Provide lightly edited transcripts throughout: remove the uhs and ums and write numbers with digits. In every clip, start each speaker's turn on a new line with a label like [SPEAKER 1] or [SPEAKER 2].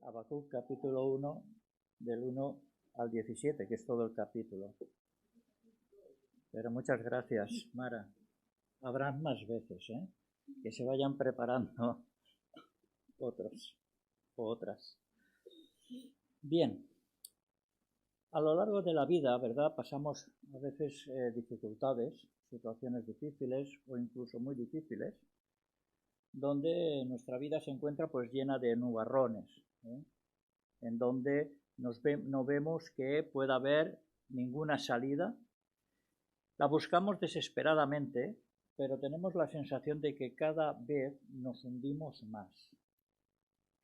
[SPEAKER 1] Habacuc capítulo 1, del 1 al 17, que es todo el capítulo. Pero muchas gracias, Mara. Habrá más veces, que se vayan preparando otros o otras. Bien, a lo largo de la vida, ¿verdad? Pasamos a veces dificultades, situaciones difíciles o incluso muy difíciles, donde nuestra vida se encuentra pues llena de nubarrones, en donde no vemos que pueda haber ninguna salida. La buscamos desesperadamente, pero tenemos la sensación de que cada vez nos hundimos más.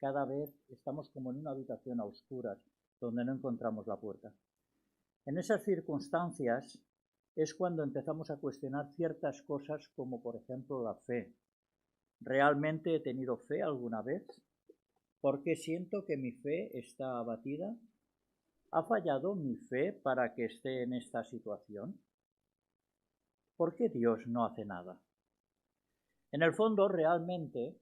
[SPEAKER 1] Cada vez estamos como en una habitación a oscuras, donde no encontramos la puerta. En esas circunstancias es cuando empezamos a cuestionar ciertas cosas, como por ejemplo la fe. ¿Realmente he tenido fe alguna vez? ¿Por qué siento que mi fe está abatida? ¿Ha fallado mi fe para que esté en esta situación? ¿Por qué Dios no hace nada? En el fondo, realmente,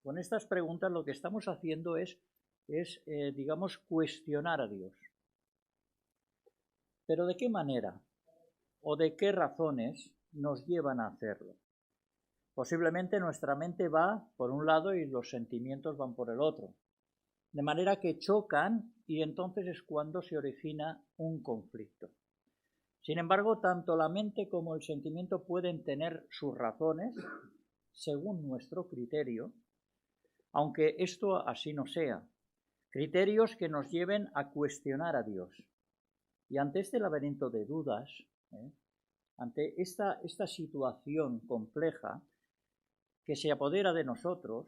[SPEAKER 1] con estas preguntas lo que estamos haciendo es digamos, cuestionar a Dios. ¿Pero de qué manera o de qué razones nos llevan a hacerlo? Posiblemente nuestra mente va por un lado y los sentimientos van por el otro. De manera que chocan y entonces es cuando se origina un conflicto. Sin embargo, tanto la mente como el sentimiento pueden tener sus razones según nuestro criterio, aunque esto así no sea. Criterios que nos lleven a cuestionar a Dios. Y ante este laberinto de dudas, ante esta situación compleja que se apodera de nosotros,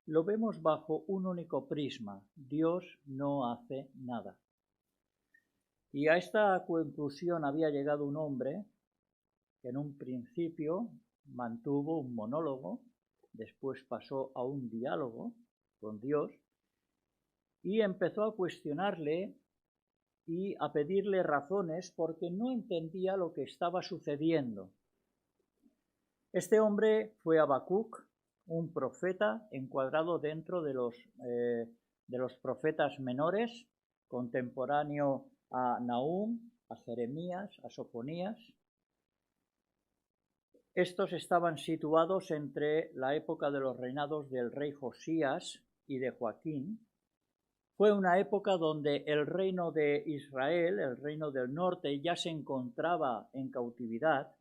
[SPEAKER 1] lo vemos bajo un único prisma: Dios no hace nada. Y a esta conclusión había llegado un hombre que en un principio mantuvo un monólogo, después pasó a un diálogo con Dios y empezó a cuestionarle y a pedirle razones porque no entendía lo que estaba sucediendo. Este hombre fue Habacuc, un profeta encuadrado dentro de los profetas menores, contemporáneo a Nahum, a Jeremías, a Sofonías. Estos estaban situados entre la época de los reinados del rey Josías y de Joaquín. Fue una época donde el reino de Israel, el reino del norte, ya se encontraba en cautividad.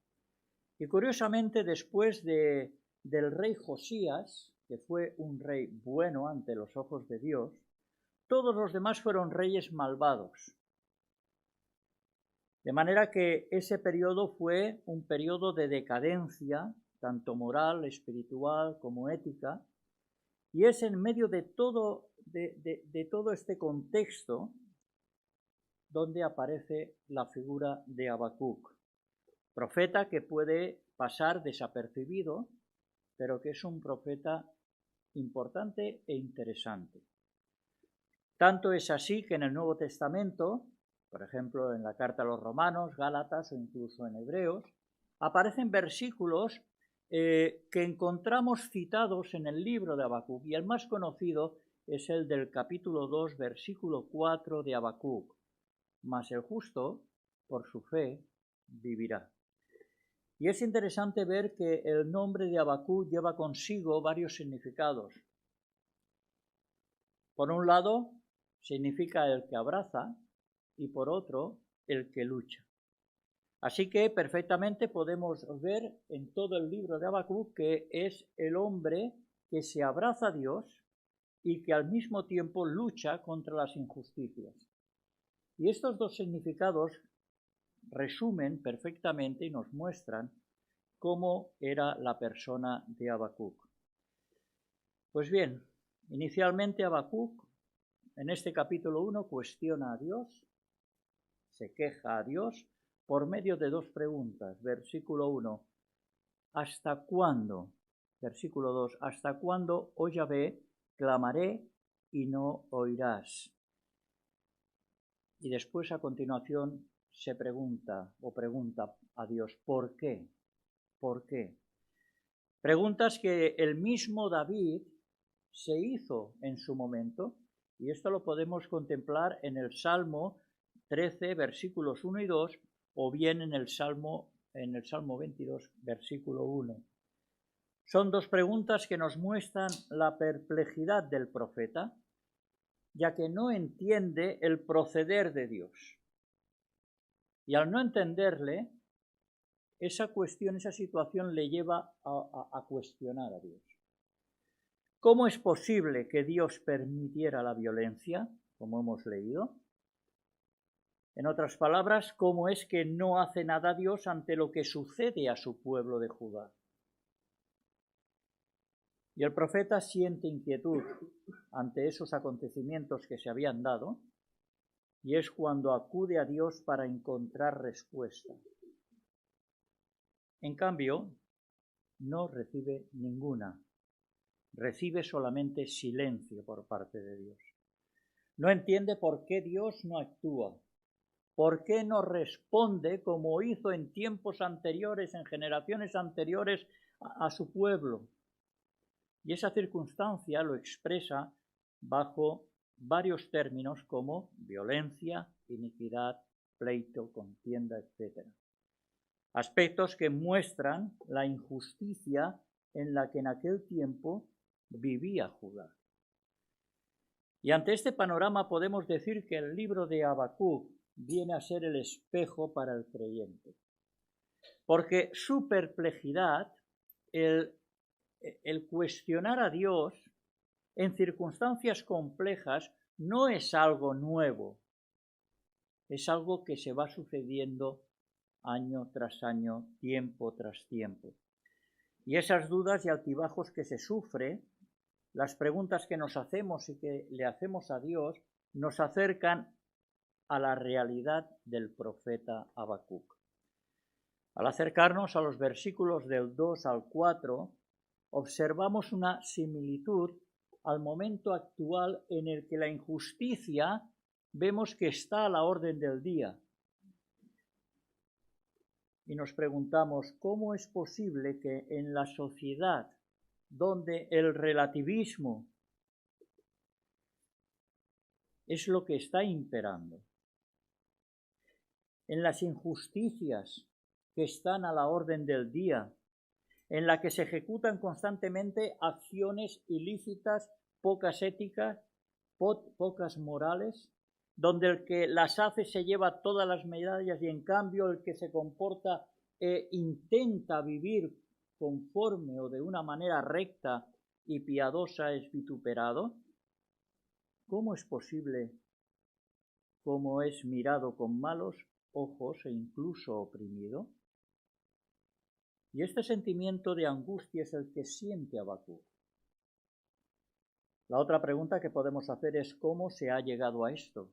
[SPEAKER 1] Y curiosamente, después del rey Josías, que fue un rey bueno ante los ojos de Dios, todos los demás fueron reyes malvados. De manera que ese periodo fue un periodo de decadencia, tanto moral, espiritual como ética, y es en medio de todo este contexto donde aparece la figura de Habacuc, profeta que puede pasar desapercibido, pero que es un profeta importante e interesante. Tanto es así que en el Nuevo Testamento, por ejemplo en la carta a los Romanos, Gálatas o incluso en Hebreos, aparecen versículos que encontramos citados en el libro de Habacuc, y el más conocido es el del capítulo 2, versículo 4 de Habacuc: mas el justo por su fe vivirá. Y es interesante ver que el nombre de Habacuc lleva consigo varios significados. Por un lado, significa el que abraza, y por otro, el que lucha. Así que perfectamente podemos ver en todo el libro de Habacuc que es el hombre que se abraza a Dios y que al mismo tiempo lucha contra las injusticias. Y estos dos significados resumen perfectamente y nos muestran cómo era la persona de Habacuc. Pues bien, inicialmente Habacuc en este capítulo 1 cuestiona a Dios, se queja a Dios por medio de dos preguntas. Versículo 1, ¿hasta cuándo? Versículo 2, ¿hasta cuándo, oh Yahvé, clamaré y no oirás? Y después a continuación se pregunta a Dios, ¿por qué? ¿Por qué? Preguntas que el mismo David se hizo en su momento, y esto lo podemos contemplar en el Salmo 13, versículos 1 y 2, o bien en el Salmo 22, versículo 1. Son dos preguntas que nos muestran la perplejidad del profeta, ya que no entiende el proceder de Dios. Y al no entenderle, esa situación le lleva a cuestionar a Dios. ¿Cómo es posible que Dios permitiera la violencia, como hemos leído? En otras palabras, ¿cómo es que no hace nada Dios ante lo que sucede a su pueblo de Judá? Y el profeta siente inquietud ante esos acontecimientos que se habían dado, y es cuando acude a Dios para encontrar respuesta. En cambio, no recibe ninguna, recibe solamente silencio por parte de Dios. No entiende por qué Dios no actúa, por qué no responde como hizo en tiempos anteriores, en generaciones anteriores a su pueblo. Y esa circunstancia lo expresa bajo varios términos como violencia, iniquidad, pleito, contienda, etc. Aspectos que muestran la injusticia en la que en aquel tiempo vivía Judá. Y ante este panorama podemos decir que el libro de Habacuc viene a ser el espejo para el creyente, porque su perplejidad, el cuestionar a Dios en circunstancias complejas, no es algo nuevo, es algo que se va sucediendo año tras año, tiempo tras tiempo. Y esas dudas y altibajos que se sufre, las preguntas que nos hacemos y que le hacemos a Dios, nos acercan a la realidad del profeta Habacuc. Al acercarnos a los versículos del 2 al 4, observamos una similitud al momento actual en el que la injusticia vemos que está a la orden del día. Y nos preguntamos, ¿cómo es posible que en la sociedad donde el relativismo es lo que está imperando, en las injusticias que están a la orden del día, en la que se ejecutan constantemente acciones ilícitas, pocas éticas, pocas morales, donde el que las hace se lleva todas las medallas y en cambio el que se comporta intenta vivir conforme o de una manera recta y piadosa es vituperado? ¿Cómo es posible, cómo es mirado con malos ojos e incluso oprimido? Y este sentimiento de angustia es el que siente Habacuc. La otra pregunta que podemos hacer es ¿cómo se ha llegado a esto?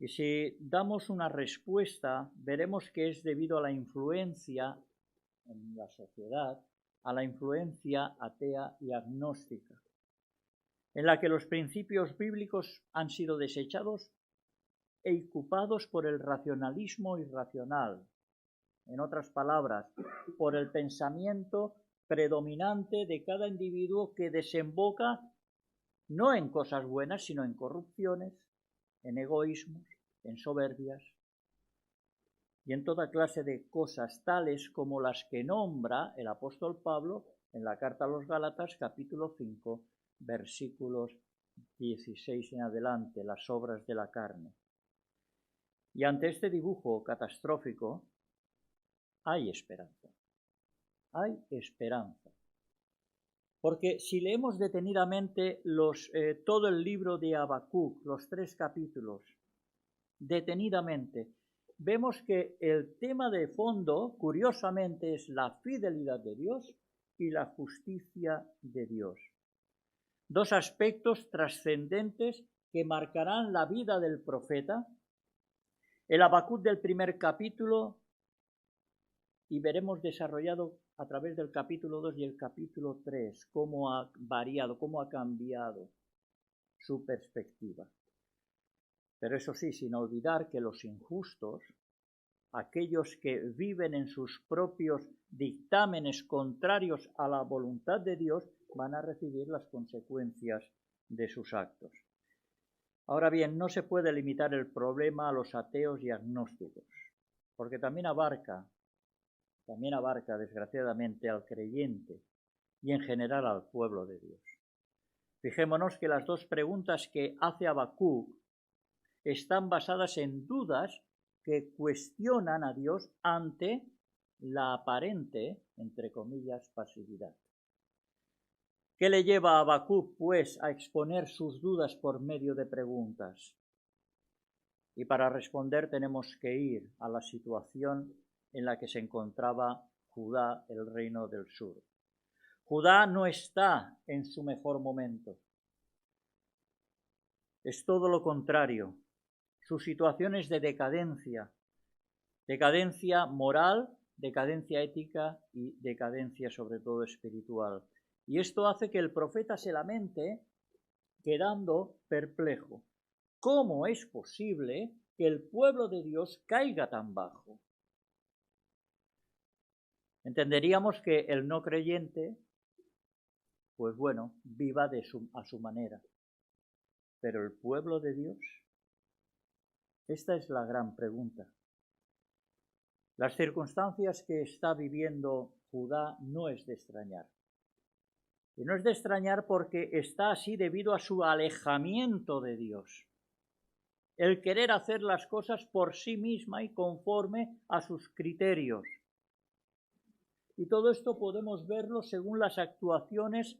[SPEAKER 1] Y si damos una respuesta, veremos que es debido a la influencia en la sociedad, a la influencia atea y agnóstica, en la que los principios bíblicos han sido desechados e ocupados por el racionalismo irracional. En otras palabras, por el pensamiento predominante de cada individuo que desemboca no en cosas buenas, sino en corrupciones, en egoísmos, en soberbias y en toda clase de cosas tales como las que nombra el apóstol Pablo en la carta a los Gálatas, capítulo 5, versículos 16 en adelante, las obras de la carne. Y ante este dibujo catastrófico, hay esperanza. Hay esperanza. Porque si leemos detenidamente todo el libro de Habacuc, los 3 capítulos, detenidamente, vemos que el tema de fondo, curiosamente, es la fidelidad de Dios y la justicia de Dios. 2 aspectos trascendentes que marcarán la vida del profeta. El Habacuc del primer capítulo, y veremos desarrollado a través del capítulo 2 y el capítulo 3 cómo ha variado, cómo ha cambiado su perspectiva. Pero eso sí, sin olvidar que los injustos aquellos que viven en sus propios dictámenes contrarios a la voluntad de Dios, van a recibir las consecuencias de sus actos. Ahora bien, no se puede limitar el problema a los ateos y agnósticos, porque también abarca desgraciadamente al creyente y en general al pueblo de Dios. Fijémonos que las dos preguntas que hace Habacuc están basadas en dudas que cuestionan a Dios ante la aparente, entre comillas, pasividad. ¿Qué le lleva a Habacuc, pues, a exponer sus dudas por medio de preguntas? Y para responder tenemos que ir a la situación en la que se encontraba Judá, el reino del sur. Judá no está en su mejor momento. Es todo lo contrario. Su situación es de decadencia moral, decadencia ética y decadencia sobre todo espiritual. Y esto hace que el profeta se lamente quedando perplejo. ¿Cómo es posible que el pueblo de Dios caiga tan bajo? Entenderíamos que el no creyente, pues bueno, viva a su manera. Pero el pueblo de Dios, esta es la gran pregunta. Las circunstancias que está viviendo Judá no es de extrañar. Y no es de extrañar porque está así debido a su alejamiento de Dios. El querer hacer las cosas por sí misma y conforme a sus criterios. Y todo esto podemos verlo según las actuaciones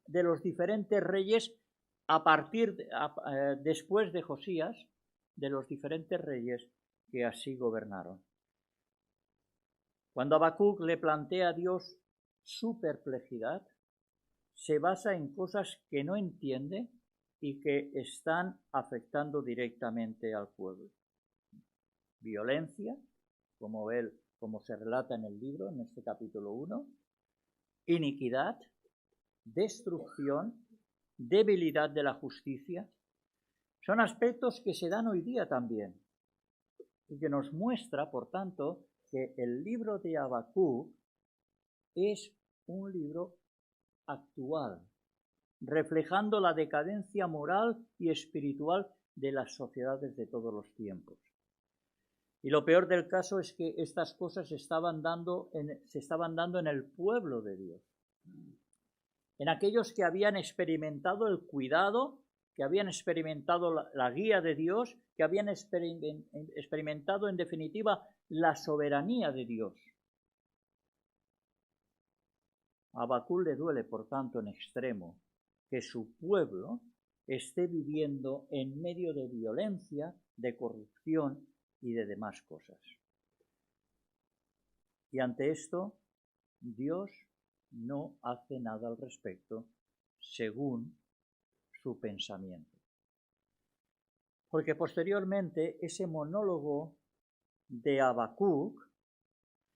[SPEAKER 1] de los diferentes reyes después de Josías, de los diferentes reyes que así gobernaron. Cuando Habacuc le plantea a Dios su perplejidad, se basa en cosas que no entiende y que están afectando directamente al pueblo. Violencia, como se relata en el libro, en este capítulo 1, iniquidad, destrucción, debilidad de la justicia, son aspectos que se dan hoy día también y que nos muestra, por tanto, que el libro de Habacuc es un libro actual, reflejando la decadencia moral y espiritual de las sociedades de todos los tiempos. Y lo peor del caso es que estas cosas se estaban dando en el pueblo de Dios, en aquellos que habían experimentado el cuidado, que habían experimentado la guía de Dios, que habían experimentado en definitiva la soberanía de Dios. A Habacuc le duele, por tanto, en extremo que su pueblo esté viviendo en medio de violencia, de corrupción y de demás cosas. Y ante esto, Dios no hace nada al respecto según su pensamiento. Porque posteriormente ese monólogo de Habacuc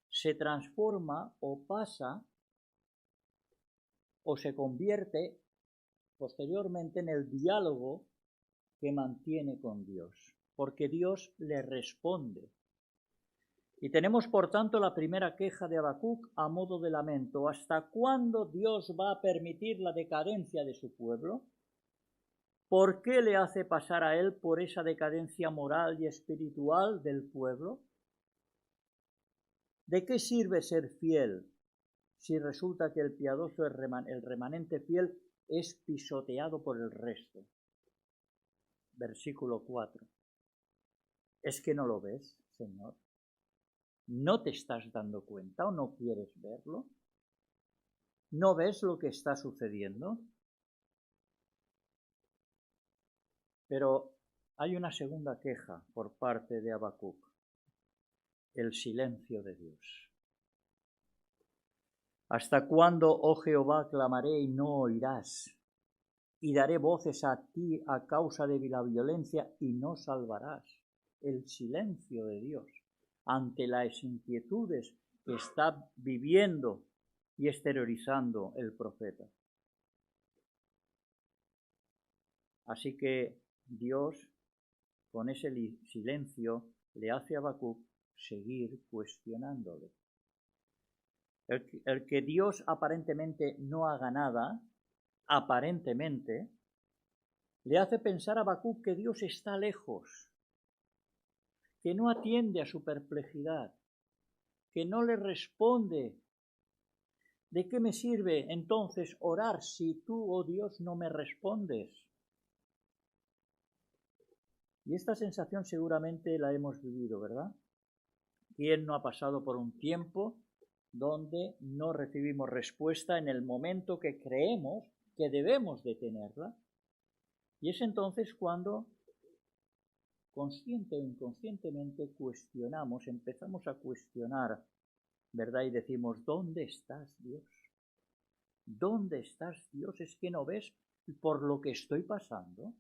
[SPEAKER 1] se transforma o pasa o se convierte posteriormente en el diálogo que mantiene con Dios, porque Dios le responde. Y tenemos, por tanto, la primera queja de Habacuc a modo de lamento. ¿Hasta cuándo Dios va a permitir la decadencia de su pueblo? ¿Por qué le hace pasar a él por esa decadencia moral y espiritual del pueblo? ¿De qué sirve ser fiel si resulta que el piadoso, el remanente fiel, es pisoteado por el resto? Versículo 4. ¿Es que no lo ves, Señor? ¿No te estás dando cuenta o no quieres verlo? ¿No ves lo que está sucediendo? Pero hay una segunda queja por parte de Habacuc: el silencio de Dios. ¿Hasta cuándo, oh Jehová, clamaré y no oirás? Y daré voces a ti a causa de la violencia y no salvarás. El silencio de Dios ante las inquietudes que está viviendo y exteriorizando el profeta. Así que Dios, con ese silencio, le hace a Habacuc seguir cuestionándole. El que Dios aparentemente no haga nada, aparentemente, le hace pensar a Habacuc que Dios está lejos, que no atiende a su perplejidad, que no le responde. ¿De qué me sirve entonces orar si tú, oh Dios, no me respondes? Y esta sensación seguramente la hemos vivido, ¿verdad? ¿Quién no ha pasado por un tiempo donde no recibimos respuesta en el momento que creemos que debemos de tenerla? Y es entonces cuando, consciente o inconscientemente, empezamos a cuestionar, ¿verdad? Y decimos, ¿dónde estás, Dios? ¿Dónde estás, Dios? ¿Es que no ves por lo que estoy pasando?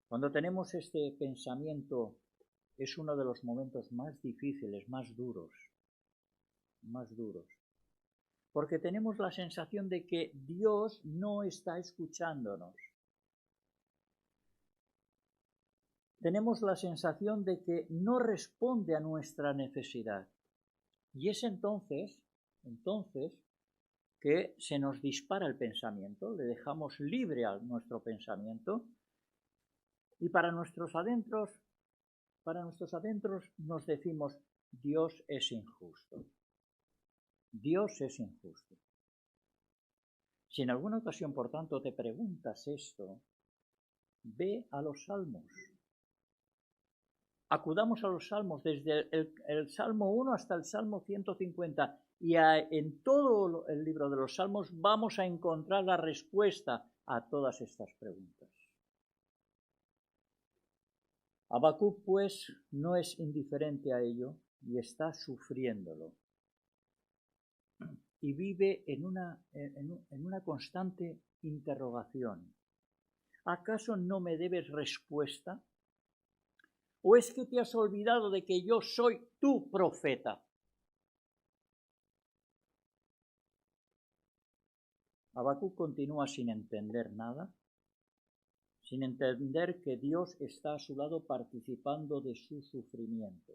[SPEAKER 1] Cuando tenemos este pensamiento, es uno de los momentos más difíciles, más duros, porque tenemos la sensación de que Dios no está escuchándonos. Tenemos la sensación de que no responde a nuestra necesidad. Y es entonces que se nos dispara el pensamiento, le dejamos libre a nuestro pensamiento y para nuestros adentros nos decimos, Dios es injusto. Dios es injusto. Si en alguna ocasión, por tanto, te preguntas esto, ve a los salmos. Acudamos a los salmos, desde el Salmo 1 hasta el Salmo 150, y en todo el libro de los salmos vamos a encontrar la respuesta a todas estas preguntas. Habacuc, pues, no es indiferente a ello y está sufriéndolo. Y vive en una constante interrogación. ¿Acaso no me debes respuesta? ¿O es que te has olvidado de que yo soy tu profeta? Habacuc continúa sin entender nada, sin entender que Dios está a su lado participando de su sufrimiento.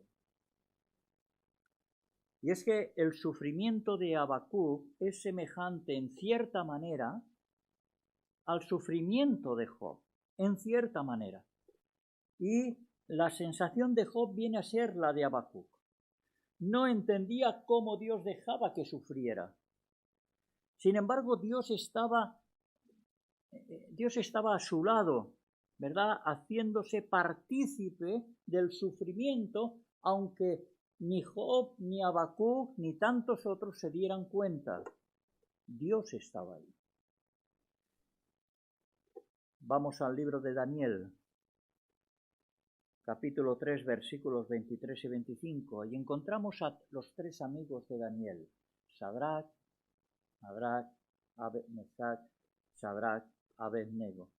[SPEAKER 1] Y es que el sufrimiento de Habacuc es semejante en cierta manera al sufrimiento de Job, en cierta manera. Y la sensación de Job viene a ser la de Habacuc. No entendía cómo Dios dejaba que sufriera. Sin embargo, Dios estaba a su lado, ¿verdad? Haciéndose partícipe del sufrimiento, aunque ni Job, ni Habacuc, ni tantos otros se dieran cuenta. Dios estaba ahí. Vamos al libro de Daniel, capítulo 3, versículos 23 y 25. Ahí encontramos a los tres amigos de Daniel, Sadrach, Mesach, Abednego.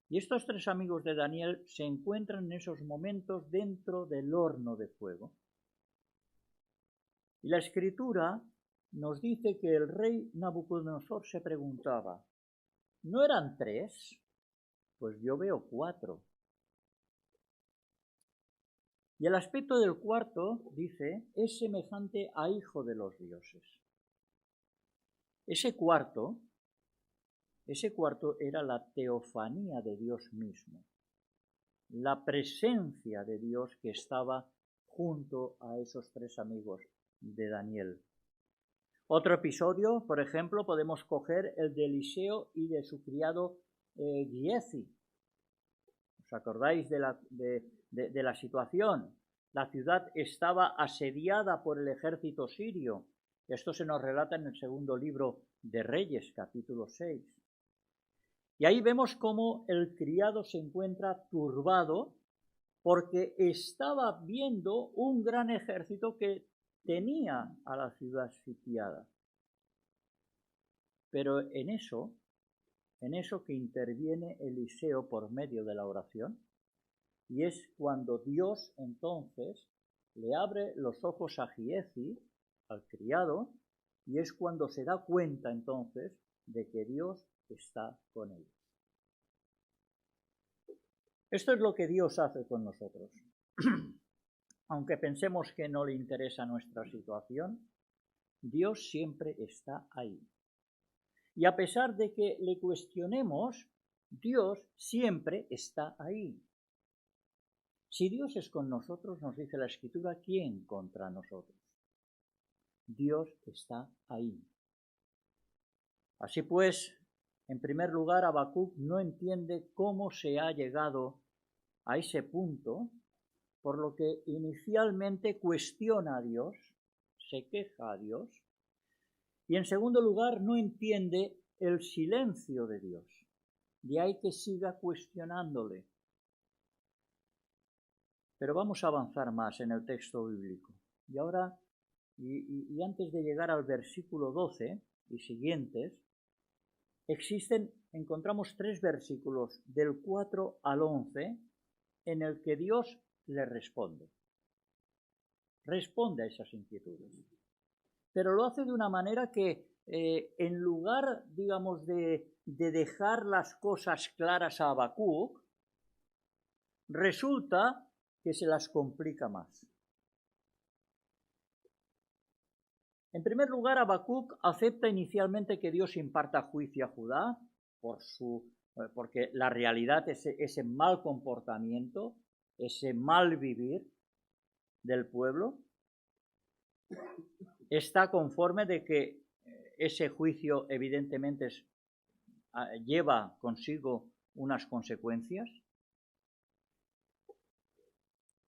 [SPEAKER 1] Y estos tres amigos de Daniel se encuentran en esos momentos dentro del horno de fuego. Y la Escritura nos dice que el rey Nabucodonosor se preguntaba, ¿no eran tres? Pues yo veo cuatro. Y el aspecto del cuarto, dice, es semejante a hijo de los dioses. Ese cuarto era la teofanía de Dios mismo, la presencia de Dios que estaba junto a esos tres amigos de Daniel. Otro episodio, por ejemplo, podemos coger el de Eliseo y de su criado Giezi. ¿Os acordáis de la situación? La ciudad estaba asediada por el ejército sirio. Esto se nos relata en el segundo libro de Reyes, capítulo 6. Y ahí vemos cómo el criado se encuentra turbado porque estaba viendo un gran ejército que tenía a la ciudad sitiada. Pero en eso que interviene Eliseo por medio de la oración, y es cuando Dios entonces le abre los ojos a Giezi, al criado, y es cuando se da cuenta entonces de que Dios está con ellos. Esto es lo que Dios hace con nosotros. aunque pensemos que no le interesa nuestra situación, Dios siempre está ahí. Y a pesar de que le cuestionemos, Dios siempre está ahí. Si Dios es con nosotros, nos dice la Escritura, ¿quién contra nosotros? Dios está ahí. Así pues, en primer lugar, Habacuc no entiende cómo se ha llegado a ese punto, por lo que inicialmente cuestiona a Dios, se queja a Dios, y en segundo lugar no entiende el silencio de Dios. De ahí que siga cuestionándole. Pero vamos a avanzar más en el texto bíblico. Y ahora, y antes de llegar al versículo 12 y siguientes, encontramos 3 versículos del 4 al 11 en el que Dios le responde. Responde a esas inquietudes. Pero lo hace de una manera que en lugar, digamos, de dejar las cosas claras a Habacuc, resulta que se las complica más. En primer lugar, Habacuc acepta inicialmente que Dios imparta juicio a Judá porque la realidad es ese mal comportamiento, ese mal vivir del pueblo. Está conforme de que ese juicio evidentemente lleva consigo unas consecuencias.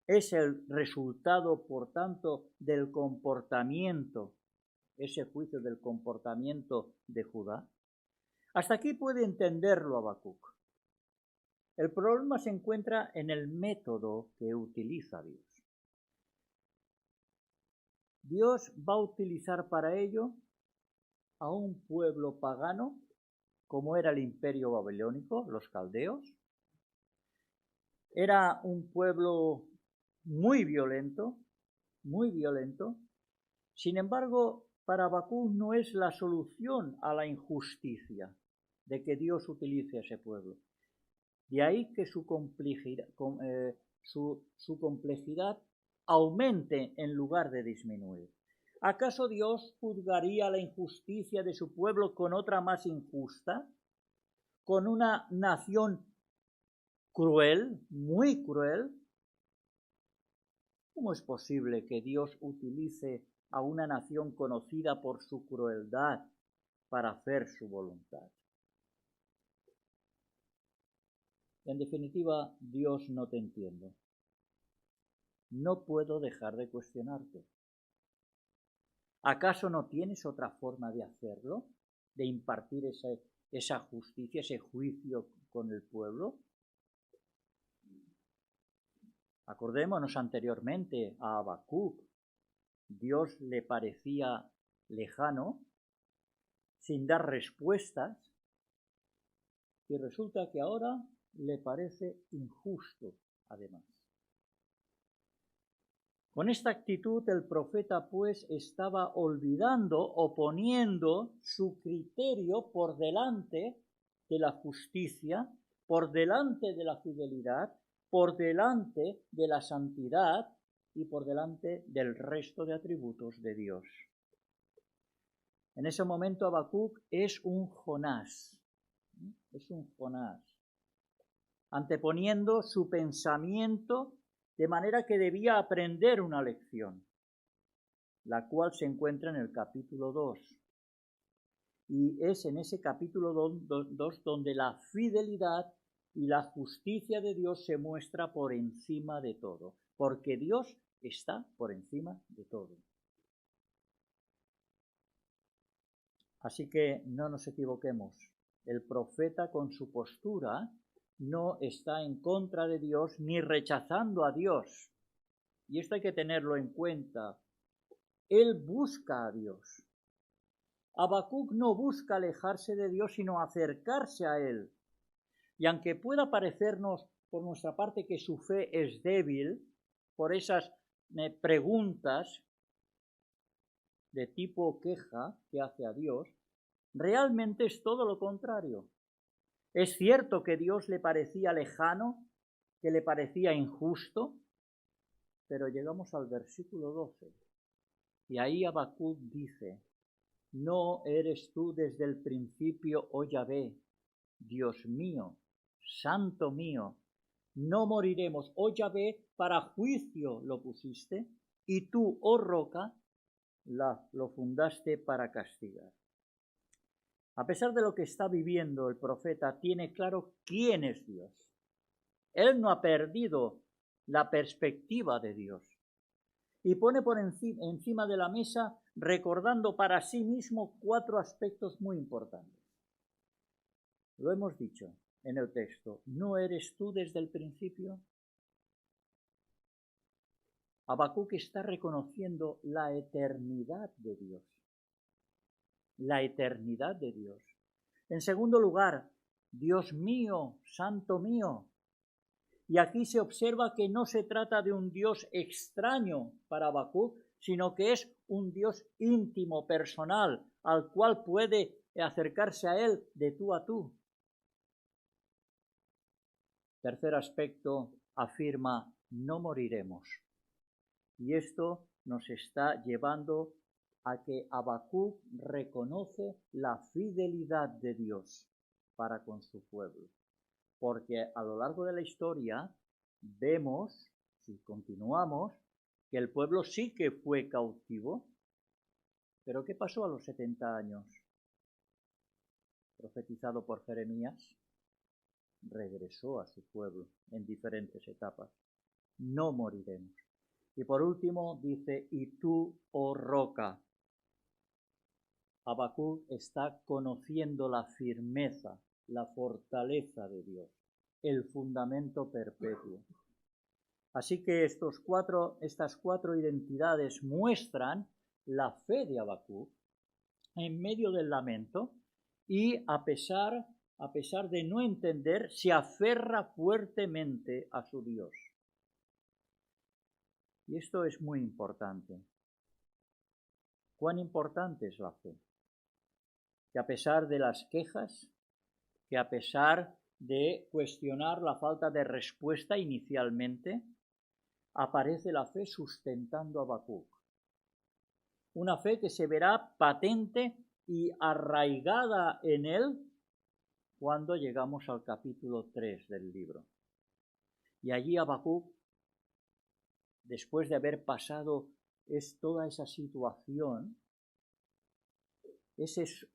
[SPEAKER 1] Es el resultado, por tanto, del comportamiento, ese juicio del comportamiento de Judá. Hasta aquí puede entenderlo Habacuc. El problema se encuentra en el método que utiliza Dios. Dios va a utilizar para ello a un pueblo pagano, como era el imperio babilónico, los caldeos. Era un pueblo muy violento. Sin embargo, para Habacuc no es la solución a la injusticia de que Dios utilice a ese pueblo. De ahí que su complejidad aumente en lugar de disminuir. ¿Acaso Dios juzgaría la injusticia de su pueblo con otra más injusta? ¿Con una nación cruel, muy cruel? ¿Cómo es posible que Dios utilice a una nación conocida por su crueldad para hacer su voluntad? En definitiva, Dios, no te entiendo. No puedo dejar de cuestionarte. ¿Acaso no tienes otra forma de hacerlo? ¿De impartir esa justicia, ese juicio con el pueblo? Acordémonos anteriormente a Habacuc. Dios le parecía lejano, sin dar respuestas, y resulta que ahora le parece injusto, además. Con esta actitud el profeta, pues, estaba olvidando o poniendo su criterio por delante de la justicia, por delante de la fidelidad, por delante de la santidad y por delante del resto de atributos de Dios. En ese momento Habacuc es un Jonás, anteponiendo su pensamiento, de manera que debía aprender una lección, la cual se encuentra en el capítulo 2. Y es en ese capítulo 2 donde la fidelidad y la justicia de Dios se muestra por encima de todo, porque Dios está por encima de todo. Así que no nos equivoquemos. El profeta, con su postura, no está en contra de Dios ni rechazando a Dios. Y esto hay que tenerlo en cuenta. Él busca a Dios. Habacuc no busca alejarse de Dios, sino acercarse a Él. Y aunque pueda parecernos por nuestra parte que su fe es débil, por esas preguntas de tipo queja que hace a Dios, realmente es todo lo contrario. Es cierto que Dios le parecía lejano, que le parecía injusto, pero llegamos al versículo 12. Y ahí Habacuc dice, ¿no eres tú desde el principio, oh Yahvé, Dios mío, santo mío? No moriremos, oh Yahvé, para juicio lo pusiste, y tú, oh roca, lo fundaste para castigar. A pesar de lo que está viviendo el profeta, tiene claro quién es Dios. Él no ha perdido la perspectiva de Dios. Y pone por encima de la mesa, recordando para sí mismo 4 aspectos muy importantes. Lo hemos dicho en el texto, ¿no eres tú desde el principio? Habacuc está reconociendo la eternidad de Dios. La eternidad de Dios. En segundo lugar, Dios mío, santo mío. Y aquí se observa que no se trata de un Dios extraño para Habacuc, sino que es un Dios íntimo, personal, al cual puede acercarse a él de tú a tú. Tercer aspecto, afirma, no moriremos. Y esto nos está llevando a que Habacuc reconoce la fidelidad de Dios para con su pueblo. Porque a lo largo de la historia vemos, si continuamos, que el pueblo sí que fue cautivo. Pero ¿qué pasó a los 70 años? Profetizado por Jeremías, regresó a su pueblo en diferentes etapas. No moriremos. Y por último dice, y tú, oh roca. Habacuc está conociendo la firmeza, la fortaleza de Dios, el fundamento perpetuo. Así que estas cuatro identidades muestran la fe de Habacuc en medio del lamento y a pesar de no entender, se aferra fuertemente a su Dios. Y esto es muy importante. ¿Cuán importante es la fe? Que a pesar de las quejas, que a pesar de cuestionar la falta de respuesta inicialmente, aparece la fe sustentando a Habacuc. Una fe que se verá patente y arraigada en él cuando llegamos al capítulo 3 del libro. Y allí Habacuc, después de haber pasado toda esa situación, esos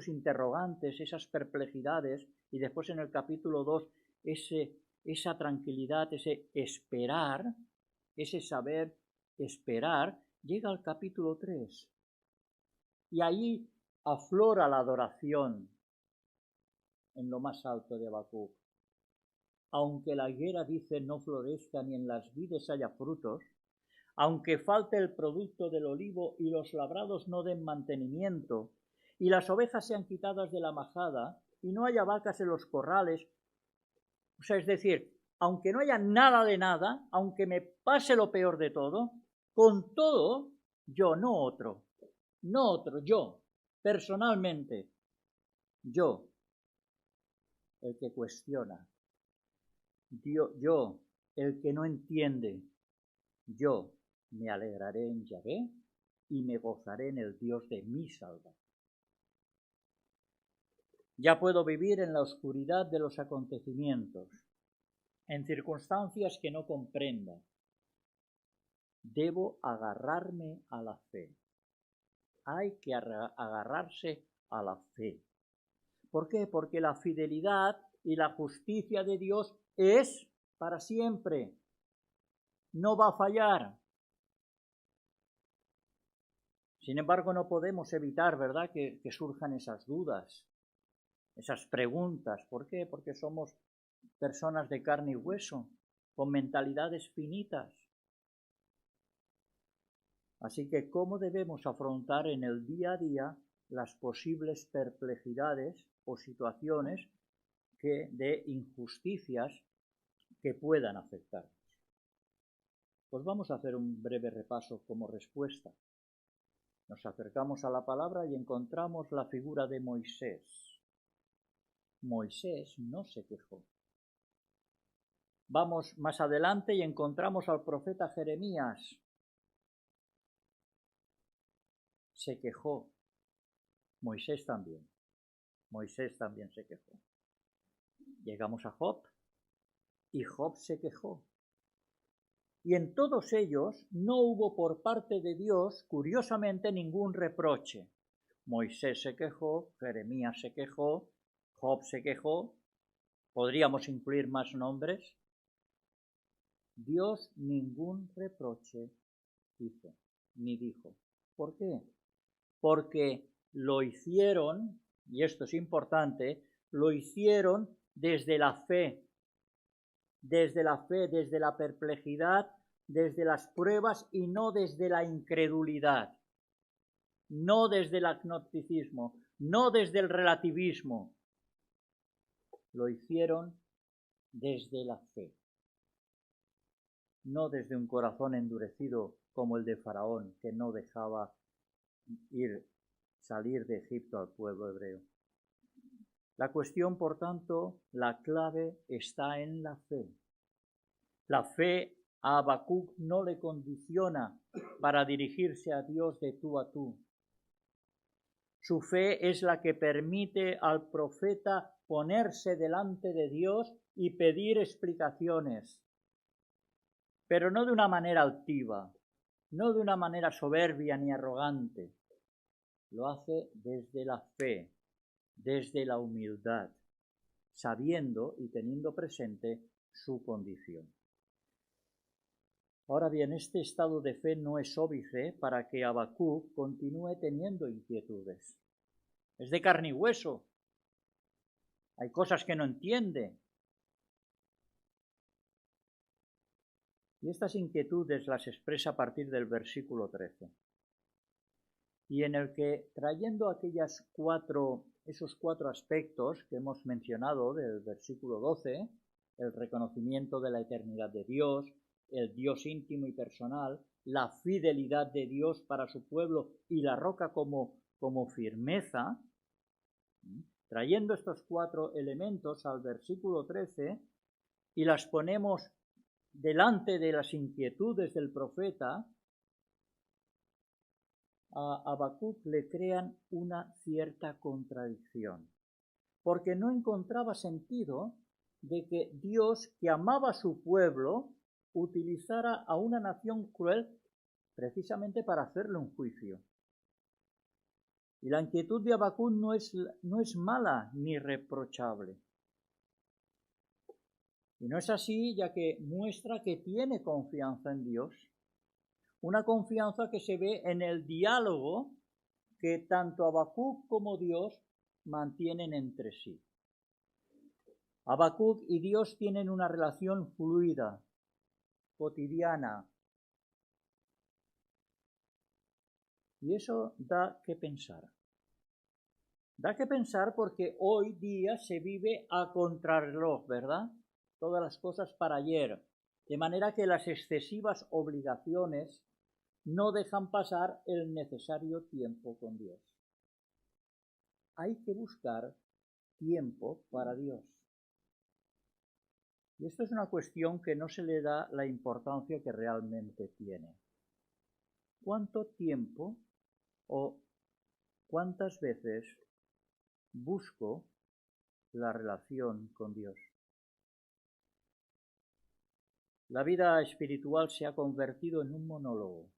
[SPEAKER 1] interrogantes, esas perplejidades, y después en el capítulo 2, esa tranquilidad, ese esperar, ese saber esperar, llega al capítulo 3. Y ahí aflora la adoración en lo más alto de Habacuc. Aunque la higuera, dice, no florezca ni en las vides haya frutos, aunque falte el producto del olivo y los labrados no den mantenimiento, y las ovejas sean quitadas de la majada, y no haya vacas en los corrales, o sea, es decir, aunque no haya nada de nada, aunque me pase lo peor de todo, con todo, yo, no otro, yo, personalmente, yo, el que cuestiona, yo, el que no entiende, yo me alegraré en Yahvé y me gozaré en el Dios de mi salvación. Ya puedo vivir en la oscuridad de los acontecimientos, en circunstancias que no comprenda. Debo agarrarme a la fe. Hay que agarrarse a la fe. ¿Por qué? Porque la fidelidad y la justicia de Dios es para siempre. No va a fallar. Sin embargo, no podemos evitar, ¿verdad?, que surjan esas dudas, esas preguntas. ¿Por qué? Porque somos personas de carne y hueso, con mentalidades finitas. Así que, ¿cómo debemos afrontar en el día a día las posibles perplejidades o situaciones de injusticias que puedan afectarnos? Pues vamos a hacer un breve repaso como respuesta. Nos acercamos a la palabra y encontramos la figura de Moisés. Moisés no se quejó. Vamos más adelante y encontramos al profeta Jeremías. Se quejó. Moisés también se quejó. Llegamos a Job y Job se quejó. Y en todos ellos no hubo por parte de Dios, curiosamente, ningún reproche. Moisés se quejó, Jeremías se quejó, Job se quejó. Podríamos incluir más nombres. Dios ningún reproche hizo, ni dijo. ¿Por qué? Porque lo hicieron, y esto es importante, lo hicieron desde la fe, desde la perplejidad, desde las pruebas y no desde la incredulidad, no desde el agnosticismo, no desde el relativismo. Lo hicieron desde la fe, no desde un corazón endurecido como el de Faraón, que no dejaba salir de Egipto al pueblo hebreo. La cuestión, por tanto, la clave está en la fe. La fe a Habacuc no le condiciona para dirigirse a Dios de tú a tú. Su fe es la que permite al profeta ponerse delante de Dios y pedir explicaciones, pero no de una manera altiva, no de una manera soberbia ni arrogante. Lo hace desde la fe, desde la humildad, sabiendo y teniendo presente su condición. Ahora bien, este estado de fe no es óbice para que Habacuc continúe teniendo inquietudes. Es de carne y hueso. Hay cosas que no entiende. Y estas inquietudes las expresa a partir del versículo 13. Y en el que, trayendo esos cuatro aspectos que hemos mencionado del versículo 12, el reconocimiento de la eternidad de Dios, el Dios íntimo y personal, la fidelidad de Dios para su pueblo y la roca como firmeza, trayendo estos cuatro elementos al versículo 13 y las ponemos delante de las inquietudes del profeta, a Habacuc le crean una cierta contradicción, porque no encontraba sentido de que Dios, que amaba a su pueblo, utilizara a una nación cruel precisamente para hacerle un juicio. Y la inquietud de Habacuc no es mala ni reprochable. Y no es así, ya que muestra que tiene confianza en Dios. Una confianza que se ve en el diálogo que tanto Habacuc como Dios mantienen entre sí. Habacuc y Dios tienen una relación fluida, cotidiana. Y eso da que pensar. Da que pensar porque hoy día se vive a contrarreloj, ¿verdad? Todas las cosas para ayer. De manera que las excesivas obligaciones no dejan pasar el necesario tiempo con Dios. Hay que buscar tiempo para Dios. Y esto es una cuestión que no se le da la importancia que realmente tiene. ¿Cuánto tiempo o cuántas veces busco la relación con Dios? La vida espiritual se ha convertido en un monólogo,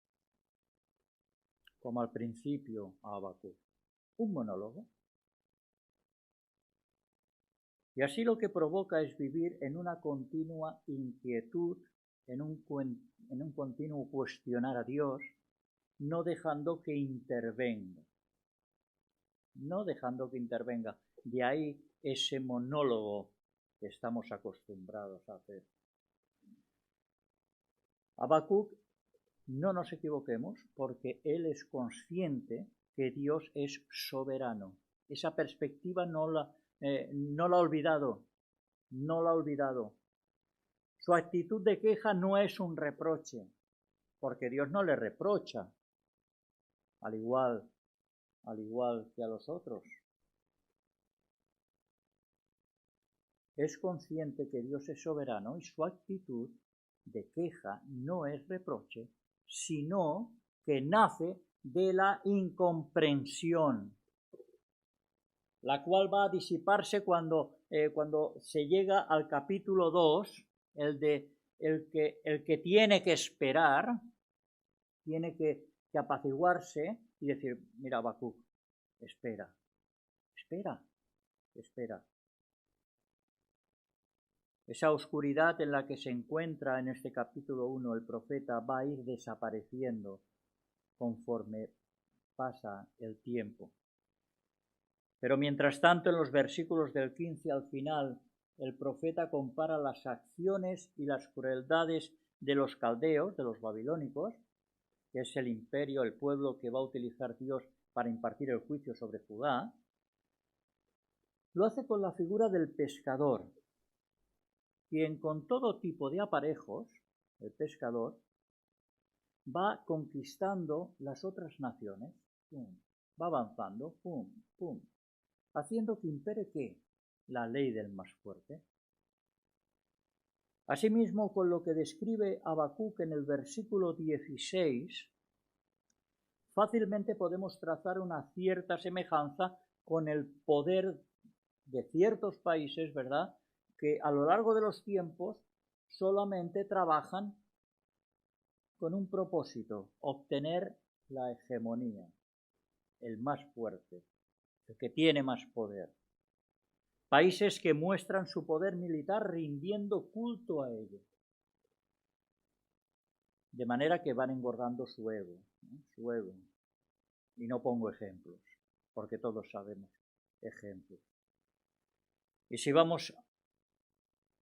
[SPEAKER 1] como al principio a Habacuc. Un monólogo. Y así lo que provoca es vivir en una continua inquietud, en un continuo cuestionar a Dios, no dejando que intervenga. No dejando que intervenga. De ahí ese monólogo que estamos acostumbrados a hacer. Habacuc, no nos equivoquemos, porque él es consciente que Dios es soberano. Esa perspectiva no la ha olvidado, no la ha olvidado. Su actitud de queja no es un reproche, porque Dios no le reprocha, al igual que a los otros. es consciente que Dios es soberano y su actitud de queja no es reproche, sino que nace de la incomprensión, la cual va a disiparse cuando se llega al capítulo 2, el que tiene que esperar, tiene que apaciguarse y decir, mira, Habacuc, espera. Esa oscuridad en la que se encuentra en este capítulo 1 el profeta va a ir desapareciendo conforme pasa el tiempo. Pero mientras tanto, en los versículos del 15 al final, el profeta compara las acciones y las crueldades de los caldeos, de los babilónicos, que es el imperio, el pueblo que va a utilizar Dios para impartir el juicio sobre Judá. Lo hace con la figura del pescador, quien con todo tipo de aparejos, el pescador, va conquistando las otras naciones, va avanzando, haciendo que impere ¿qué? La ley del más fuerte. Asimismo, con lo que describe Habacuc en el versículo 16, fácilmente podemos trazar una cierta semejanza con el poder de ciertos países, ¿verdad?, que a lo largo de los tiempos solamente trabajan con un propósito, obtener la hegemonía, el más fuerte, el que tiene más poder. Países que muestran su poder militar rindiendo culto a ello, de manera que van engordando su ego. Y no pongo ejemplos, porque todos sabemos ejemplos. Y si vamos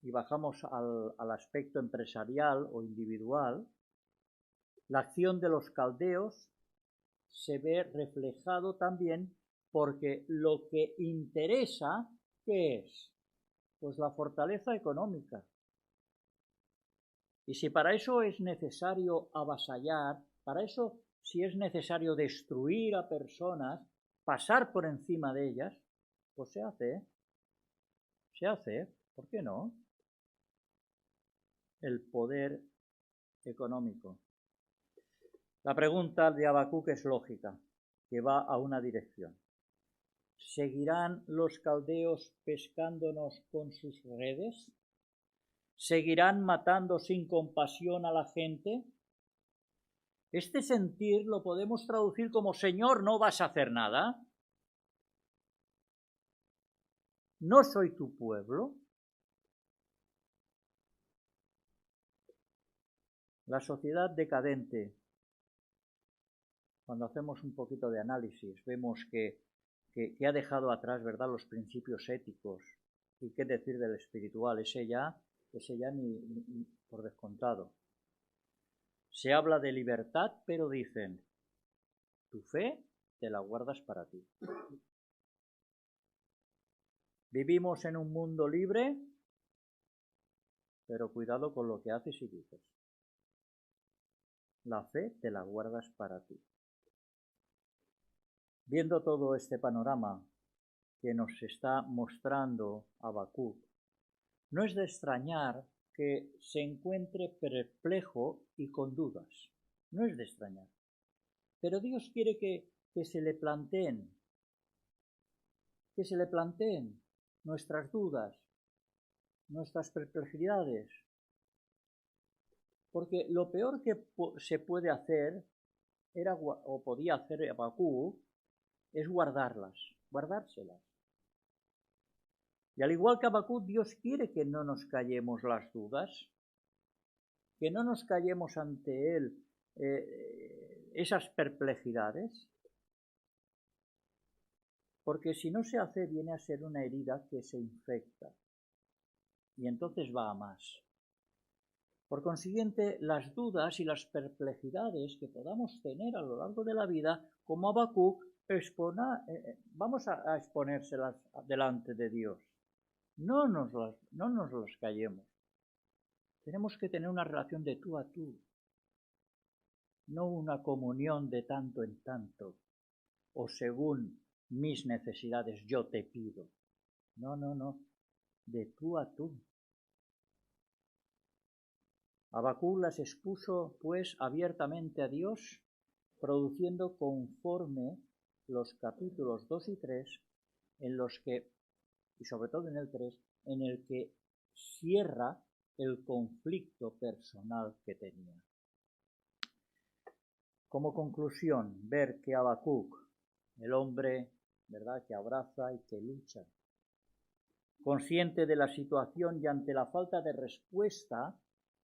[SPEAKER 1] y bajamos al aspecto empresarial o individual, la acción de los caldeos se ve reflejado también porque lo que interesa, ¿qué es? Pues la fortaleza económica. Y si para eso es necesario avasallar, para eso si es necesario destruir a personas, pasar por encima de ellas, pues se hace, ¿por qué no? El poder económico. La pregunta de Habacuc es lógica, que va a una dirección. ¿Seguirán los caldeos pescándonos con sus redes? ¿Seguirán matando sin compasión a la gente? Este sentir lo podemos traducir como: Señor, ¿no vas a hacer nada? ¿No soy tu pueblo? La sociedad decadente, cuando hacemos un poquito de análisis, vemos que ha dejado atrás, ¿verdad?, los principios éticos. ¿Y qué decir del espiritual? Ese ya ni por descontado. Se habla de libertad, pero dicen, tu fe te la guardas para ti. Vivimos en un mundo libre, pero cuidado con lo que haces y dices. La fe te la guardas para ti. Viendo todo este panorama que nos está mostrando Habacuc, no es de extrañar que se encuentre perplejo y con dudas. No es de extrañar. Pero Dios quiere que se le planteen nuestras dudas, nuestras perplejidades. Porque lo peor que se puede hacer o podía hacer Habacuc es guardárselas. Y al igual que Habacuc, Dios quiere que no nos callemos las dudas, que no nos callemos ante Él esas perplejidades, porque si no se hace viene a ser una herida que se infecta y entonces va a más. Por consiguiente, las dudas y las perplejidades que podamos tener a lo largo de la vida, como Habacuc, vamos a exponérselas delante de Dios. No nos las callemos. Tenemos que tener una relación de tú a tú, no una comunión de tanto en tanto, o según mis necesidades yo te pido. No. de tú a tú. Habacuc las expuso, pues, abiertamente a Dios, produciendo conforme los capítulos 2 y 3, en los que, y sobre todo en el 3, en el que cierra el conflicto personal que tenía. Como conclusión, ver que Habacuc, el hombre, ¿verdad?, que abraza y que lucha, consciente de la situación y ante la falta de respuesta,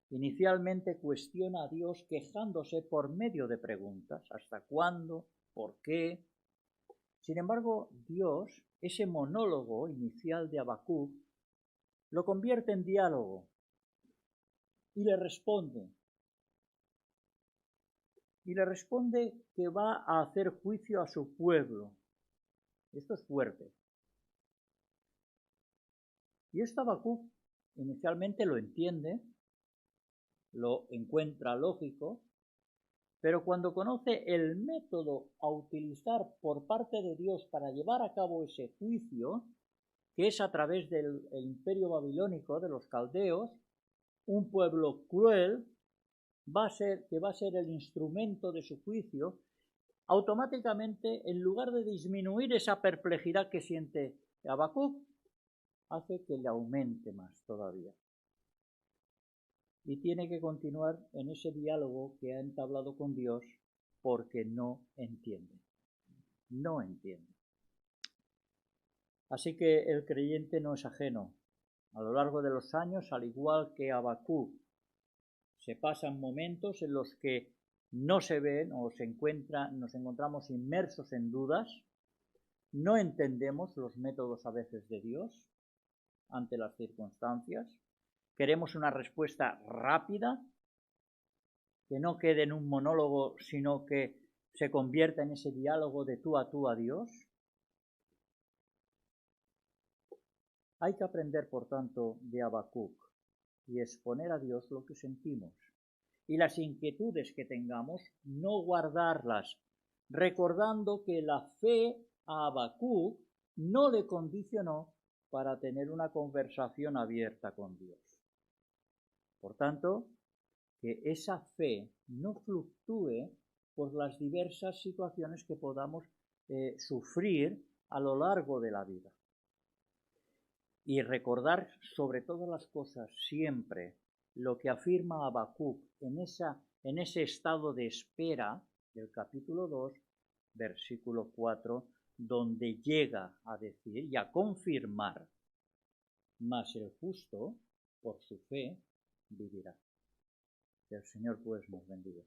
[SPEAKER 1] inicialmente cuestiona a Dios quejándose por medio de preguntas. ¿Hasta cuándo? ¿Por qué? Sin embargo, Dios, ese monólogo inicial de Habacuc, lo convierte en diálogo y le responde. Y le responde que va a hacer juicio a su pueblo. Esto es fuerte. Y esto Habacuc inicialmente lo entiende, lo encuentra lógico, pero cuando conoce el método a utilizar por parte de Dios para llevar a cabo ese juicio, que es a través del imperio babilónico de los caldeos, un pueblo cruel, que va a ser el instrumento de su juicio, automáticamente, en lugar de disminuir esa perplejidad que siente Habacuc, hace que le aumente más todavía. Y tiene que continuar en ese diálogo que ha entablado con Dios porque no entiende. No entiende. Así que el creyente no es ajeno. A lo largo de los años, al igual que Habacuc, se pasan momentos en los que no se ven o nos encontramos inmersos en dudas, no entendemos los métodos a veces de Dios ante las circunstancias, queremos una respuesta rápida, que no quede en un monólogo, sino que se convierta en ese diálogo de tú a Dios. Hay que aprender, por tanto, de Habacuc y exponer a Dios lo que sentimos. Y las inquietudes que tengamos, no guardarlas, recordando que la fe a Habacuc no le condicionó para tener una conversación abierta con Dios. Por tanto, que esa fe no fluctúe por las diversas situaciones que podamos sufrir a lo largo de la vida. Y recordar sobre todas las cosas siempre lo que afirma Habacuc en ese estado de espera del capítulo 2, versículo 4, donde llega a decir y a confirmar: mas el justo por su fe vivirá. Que el Señor pues nos bendiga.